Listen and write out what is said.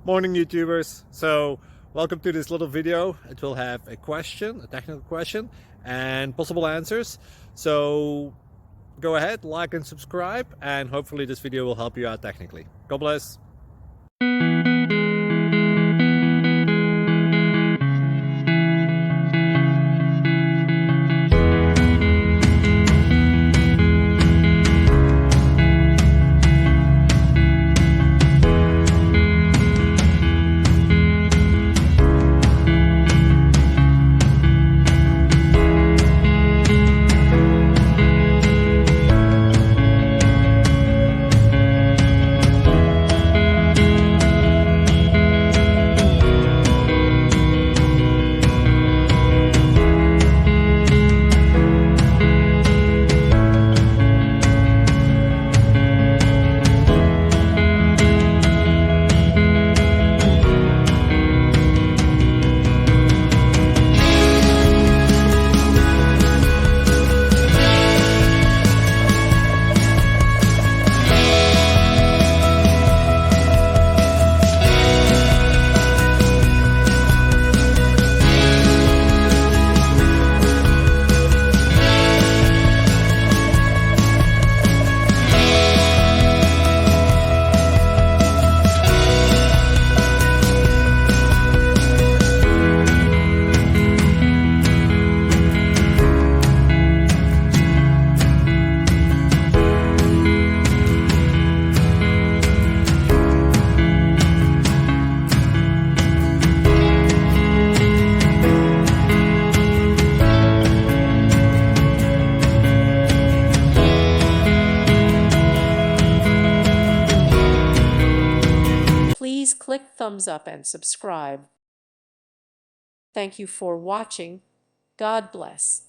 Morning YouTubers. So welcome to this little video. It will have a question, a technical question, and possible answers. So go ahead, like and subscribe, and hopefully this video will help you out technically. God bless. Please click thumbs up and subscribe. Thank you for watching. God bless.